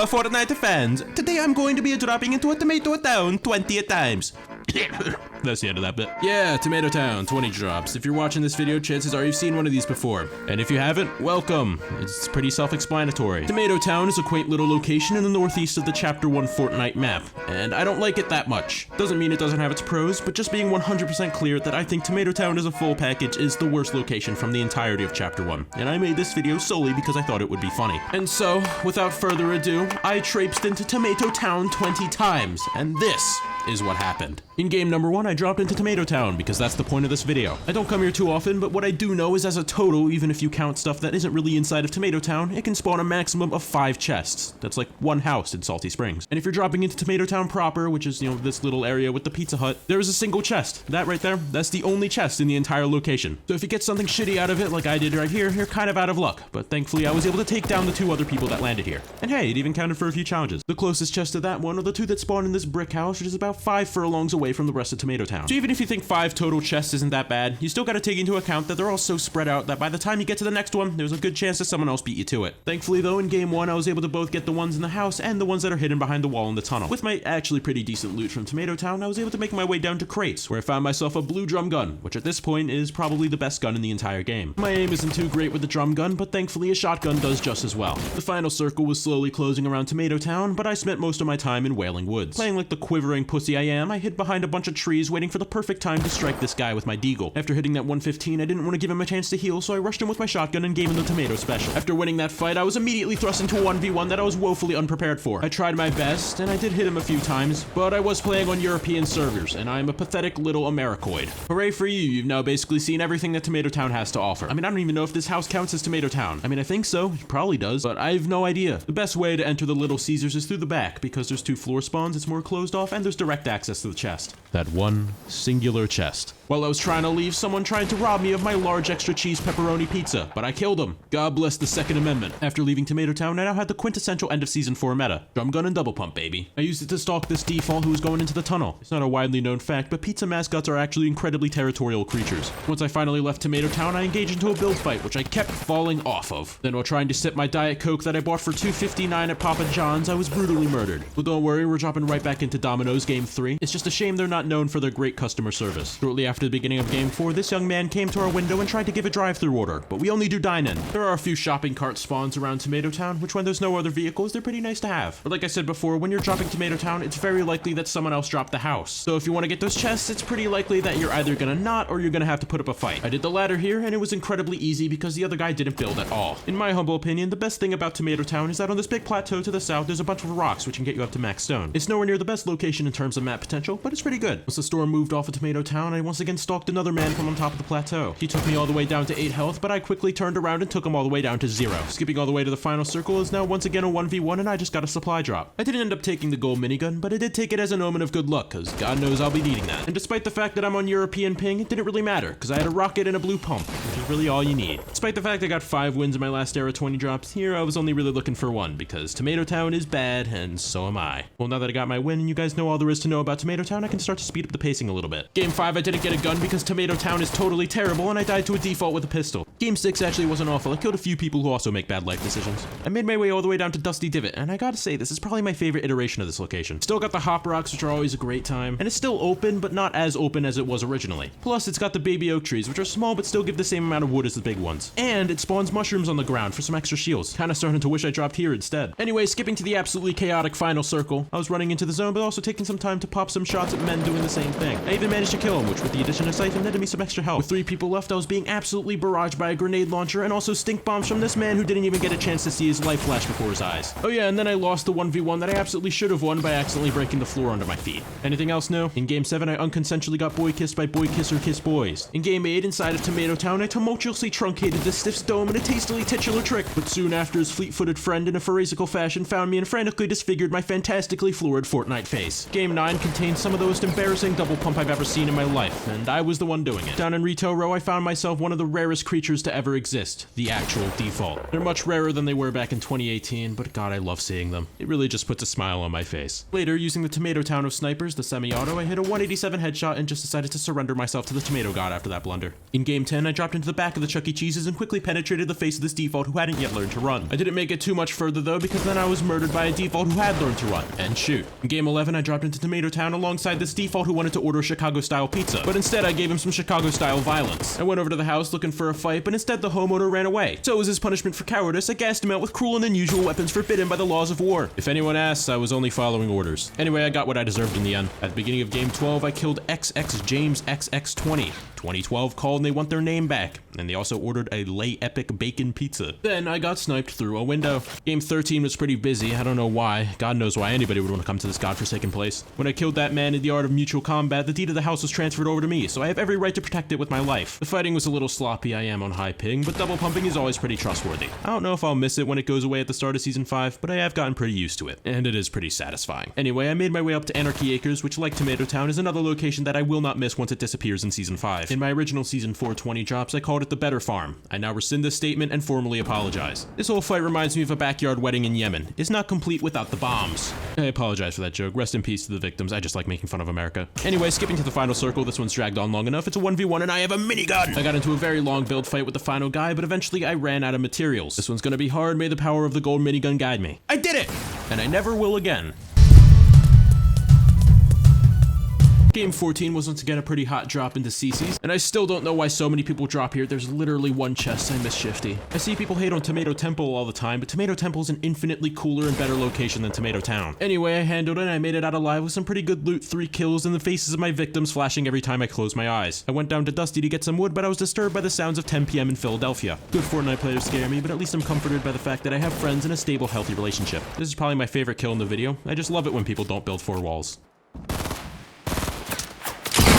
Fortnite fans, today I'm going to be dropping into a Tomato Town 20 times. That's the end of that bit. Yeah, Tomato Town, 20 drops. If you're watching this video, chances are you've seen one of these before. And if you haven't, welcome. It's pretty self-explanatory. Tomato Town is a quaint little location in the northeast of the Chapter 1 Fortnite map, and I don't like it that much. Doesn't mean it doesn't have its pros, but just being 100% clear that I think Tomato Town as a full package is the worst location from the entirety of Chapter 1. And I made this video solely because I thought it would be funny. And so, without further ado, I traipsed into Tomato Town 20 times, and this is what happened. In game number 1, I dropped into Tomato Town because that's the point of this video. I don't come here too often, but what I do know is as a total, even if you count stuff that isn't really inside of Tomato Town, it can spawn a maximum of 5 chests. That's like one house in Salty Springs. And if you're dropping into Tomato Town proper, which is, this little area with the Pizza Hut, there is a single chest. That right there, that's the only chest in the entire location. So if you get something shitty out of it, like I did right here, you're kind of out of luck. But thankfully, I was able to take down the 2 other people that landed here. And hey, it even counted for a few challenges. The closest chest to that one are the 2 that spawn in this brick house, which is about 5 furlongs away from the rest of Tomato Town. So even if you think 5 total chests isn't that bad, you still gotta take into account that they're all so spread out that by the time you get to the next one, there's a good chance that someone else beat you to it. Thankfully though, in game 1, I was able to both get the ones in the house and the ones that are hidden behind the wall in the tunnel. With my actually pretty decent loot from Tomato Town, I was able to make my way down to crates, where I found myself a blue drum gun, which at this point is probably the best gun in the entire game. My aim isn't too great with the drum gun, but thankfully a shotgun does just as well. The final circle was slowly closing around Tomato Town, but I spent most of my time in Wailing Woods. Playing like the quivering pussy I am, I hid behind a bunch of trees waiting for the perfect time to strike this guy with my deagle. After hitting that 115, I didn't want to give him a chance to heal, so I rushed him with my shotgun and gave him the tomato special. After winning that fight, I was immediately thrust into a 1v1 that I was woefully unprepared for. I tried my best, and I did hit him a few times, but I was playing on European servers, and I am a pathetic little Americoid. Hooray for you, you've now basically seen everything that Tomato Town has to offer. I mean, I don't even know if this house counts as Tomato Town. I mean, I think so, it probably does, but I have no idea. The best way to enter the Little Caesars is through the back, because there's 2 floor spawns, it's more closed off, and there's direct access to the chest. That one singular chest. While I was trying to leave, someone tried to rob me of my large extra cheese pepperoni pizza, but I killed him. God bless the Second Amendment. After leaving Tomato Town, I now had the quintessential end of season 4 meta. Drum gun and double pump, baby. I used it to stalk this default who was going into the tunnel. It's not a widely known fact, but pizza mascots are actually incredibly territorial creatures. Once I finally left Tomato Town, I engaged into a build fight, which I kept falling off of. Then while trying to sip my Diet Coke that I bought for $2.59 at Papa John's, I was brutally murdered. But don't worry, we're dropping right back into Domino's Game 3. It's just a shame they're not known for their great customer service. Shortly after the beginning of Game 4, this young man came to our window and tried to give a drive-thru order, but we only do dine-in. There are a few shopping cart spawns around Tomato Town, which when there's no other vehicles, they're pretty nice to have. But like I said before, when you're dropping Tomato Town, it's very likely that someone else dropped the house. So if you want to get those chests, it's pretty likely that you're either gonna not or you're gonna have to put up a fight. I did the latter here, and it was incredibly easy because the other guy didn't build at all. In my humble opinion, the best thing about Tomato Town is that on this big plateau to the south, there's a bunch of rocks which can get you up to max stone. It's nowhere near the best location in terms of map potential, but it's pretty good. Once the storm moved off of Tomato Town, I once again stalked another man from on top of the plateau. He took me all the way down to 8 health, but I quickly turned around and took him all the way down to 0. Skipping all the way to the final circle is now once again a 1v1, and I just got a supply drop. I didn't end up taking the gold minigun, but I did take it as an omen of good luck, cause God knows I'll be needing that. And despite the fact that I'm on European ping, it didn't really matter, cause I had a rocket and a blue pump, which is really all you need. Despite the fact I got 5 wins in my last era 20 drops, here I was only really looking for 1, because Tomato Town is bad, and so am I. Well, now that I got my win and you guys know all there is to know about Tomato Town, I can start to speed up the pacing a little bit. Game 5, I didn't get a gun because Tomato Town is totally terrible, and I died to a default with a pistol. Game 6 actually wasn't awful. I killed a few people who also make bad life decisions. I made my way all the way down to Dusty Divot, and I gotta say, this is probably my favorite iteration of this location. Still got the hop rocks, which are always a great time, and it's still open, but not as open as it was originally. Plus, it's got the baby oak trees, which are small but still give the same amount of wood as the big ones. And it spawns mushrooms on the ground for some extra shields. Kinda starting to wish I dropped here instead. Anyway, skipping to the absolutely chaotic final circle, I was running into the zone, but also taking some time to pop some shots at men doing the same thing. I even managed to kill him, which with the addition of Siphon netted me some extra health. With 3 people left, I was being absolutely barraged by a grenade launcher and also stink bombs from this man who didn't even get a chance to see his life flash before his eyes. Oh yeah, and then I lost the 1v1 that I absolutely should have won by accidentally breaking the floor under my feet. Anything else new? In Game 7, I unconsensually got boy kissed by boy kisser kiss boys. In Game 8, inside of Tomato Town, I tumultuously truncated the stiff's dome in a tastily titular trick, but soon after his fleet-footed friend in a pharisaical fashion found me and frantically disfigured my fantastically florid Fortnite face. Game 9 contained some of the most embarrassing double pump I've ever seen in my life, and I was the one doing it. Down in Retail Row, I found myself one of the rarest creatures to ever exist, the actual default. They're much rarer than they were back in 2018, but God, I love seeing them. It really just puts a smile on my face. Later, using the Tomato Town of snipers, the semi-auto, I hit a 187 headshot and just decided to surrender myself to the Tomato God after that blunder. In Game 10, I dropped into the back of the Chuck E. Cheese's and quickly penetrated the face of this default who hadn't yet learned to run. I didn't make it too much further though, because then I was murdered by a default who had learned to run and shoot. In game 11, I dropped into Tomato Town alongside this default who wanted to order a Chicago-style pizza, but instead I gave him some Chicago-style violence. I went over to the house looking for a fight, but instead the homeowner ran away. So as his punishment for cowardice, I gassed him out with cruel and unusual weapons forbidden by the laws of war. If anyone asks, I was only following orders. Anyway, I got what I deserved in the end. At the beginning of game 12, I killed XX James XX20. 2012 called and they want their name back, and they also ordered a Lay Epic Bacon Pizza. Then I got sniped through a window. Game 13 was pretty busy, I don't know why. God knows why anybody would want to come to this godforsaken place. When I killed that man in the art of mutual combat, the deed of the house was transferred over to me, so I have every right to protect it with my life. The fighting was a little sloppy, I am on high ping, but double pumping is always pretty trustworthy. I don't know if I'll miss it when it goes away at the start of Season 5, but I have gotten pretty used to it, and it is pretty satisfying. Anyway, I made my way up to Anarchy Acres, which like Tomato Town is another location that I will not miss once it disappears in Season 5. In my original Season 4 20 drops, I called it the Better Farm. I now rescind this statement and formally apologize. This whole fight reminds me of a backyard wedding in Yemen. It's not complete without the bombs. I apologize for that joke. Rest in peace to the victims. I just like making fun of America. Anyway, skipping to the final circle, this one's dragged on long enough. It's a 1v1 and I have a minigun! I got into a very long build fight with the final guy, but eventually I ran out of materials. This one's gonna be hard. May the power of the gold minigun guide me. I did it! And I never will again. Game 14 was once again a pretty hot drop into CC's, and I still don't know why so many people drop here. There's literally one chest. I miss Shifty. I see people hate on Tomato Temple all the time, but Tomato Temple is an infinitely cooler and better location than Tomato Town. Anyway, I handled it and I made it out alive with some pretty good loot, 3 kills, and the faces of my victims flashing every time I closed my eyes. I went down to Dusty to get some wood, but I was disturbed by the sounds of 10 PM in Philadelphia. Good Fortnite players scare me, but at least I'm comforted by the fact that I have friends and a stable, healthy relationship. This is probably my favorite kill in the video. I just love it when people don't build 4 walls.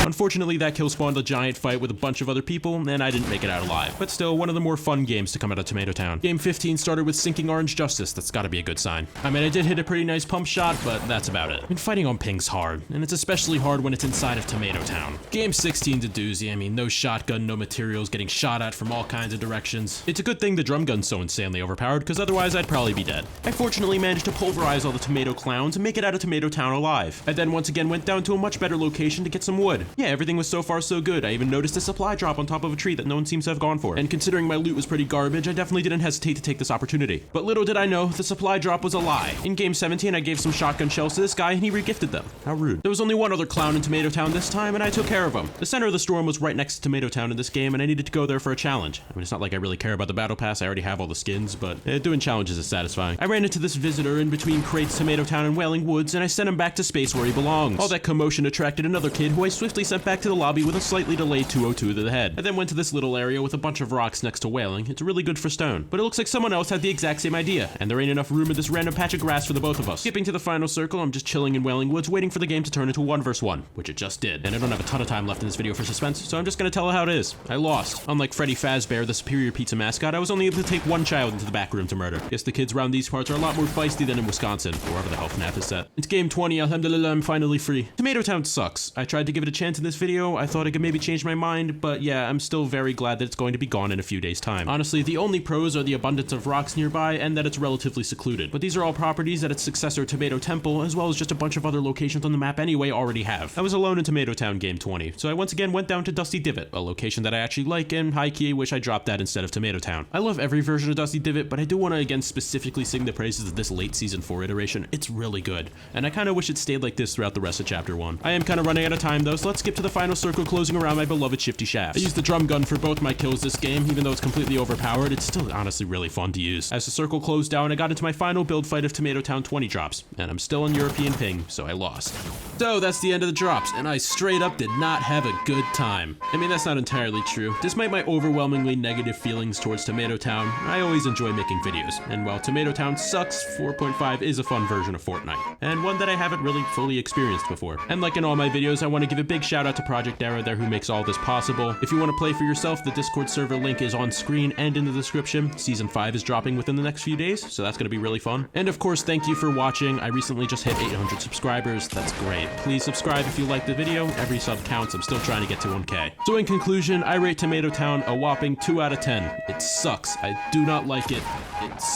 Unfortunately, that kill spawned a giant fight with a bunch of other people, and I didn't make it out alive. But still, one of the more fun games to come out of Tomato Town. Game 15 started with sinking Orange Justice. That's gotta be a good sign. I mean, I did hit a pretty nice pump shot, but that's about it. I mean, fighting on ping's hard, and it's especially hard when it's inside of Tomato Town. Game 16's a doozy. I mean, no shotgun, no materials, getting shot at from all kinds of directions. It's a good thing the drum gun's so insanely overpowered, because otherwise I'd probably be dead. I fortunately managed to pulverize all the tomato clowns and make it out of Tomato Town alive. I then once again went down to a much better location to get some wood. Yeah, everything was so far so good. I even noticed a supply drop on top of a tree that no one seems to have gone for. And considering my loot was pretty garbage, I definitely didn't hesitate to take this opportunity. But little did I know, the supply drop was a lie. In game 17, I gave some shotgun shells to this guy and he regifted them. How rude. There was only one other clown in Tomato Town this time and I took care of him. The center of the storm was right next to Tomato Town in this game and I needed to go there for a challenge. I mean, it's not like I really care about the battle pass, I already have all the skins, but doing challenges is satisfying. I ran into this visitor in between crates, Tomato Town, and Wailing Woods, and I sent him back to space where he belongs. All that commotion attracted another kid who I swiftly sent back to the lobby with a slightly delayed 202 to the head. I then went to this little area with a bunch of rocks next to Wailing. It's really good for stone. But it looks like someone else had the exact same idea, and there ain't enough room in this random patch of grass for the both of us. Skipping to the final circle, I'm just chilling in Wailing Woods waiting for the game to turn into 1 vs 1, which it just did. And I don't have a ton of time left in this video for suspense, so I'm just gonna tell it how it is. I lost. Unlike Freddy Fazbear, the superior pizza mascot, I was only able to take 1 child into the back room to murder. Guess the kids around these parts are a lot more feisty than in Wisconsin, or wherever the hell FNAF is set. It's game 20, alhamdulillah, I'm finally free. Tomato Town sucks. I tried to give it a chance in this video, I thought I could maybe change my mind, but yeah, I'm still very glad that it's going to be gone in a few days' time. Honestly, the only pros are the abundance of rocks nearby and that it's relatively secluded. But these are all properties that its successor Tomato Temple, as well as just a bunch of other locations on the map anyway, already have. I was alone in Tomato Town game 20, so I once again went down to Dusty Divot, a location that I actually like, and high-key wish I dropped that instead of Tomato Town. I love every version of Dusty Divot, but I do want to again specifically sing the praises of this late Season 4 iteration. It's really good, and I kind of wish it stayed like this throughout the rest of Chapter 1. I am kind of running out of time though, so let's skip to the final circle closing around my beloved Shifty Shafts. I used the drum gun for both my kills this game, even though it's completely overpowered, it's still honestly really fun to use. As the circle closed down, I got into my final build fight of Tomato Town 20 drops, and I'm still in European ping, so I lost. So that's the end of the drops, and I straight up did not have a good time. I mean, that's not entirely true. Despite my overwhelmingly negative feelings towards Tomato Town, I always enjoy making videos, and while Tomato Town sucks, 4.5 is a fun version of Fortnite, and one that I haven't really fully experienced before. And like in all my videos, I want to give a big shout out to Project Era there who makes all this possible. If you want to play for yourself, the Discord server link is on screen and in the description. Season 5 is dropping within the next few days, so that's going to be really fun. And of course, thank you for watching. I recently just hit 800 subscribers. That's great. Please subscribe if you like the video. Every sub counts. I'm still trying to get to 1K. So in conclusion, I rate Tomato Town a whopping 2 out of 10. It sucks. I do not like it.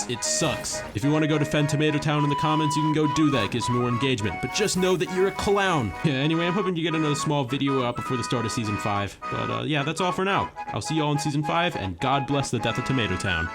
It sucks. If you want to go defend Tomato Town in the comments, you can go do that. It gives me more engagement. But just know that you're a clown. Yeah, anyway, I'm hoping you get another small small video out before the start of Season 5. But yeah, that's all for now. I'll see you all in Season 5, and God bless the death of Tomato Town.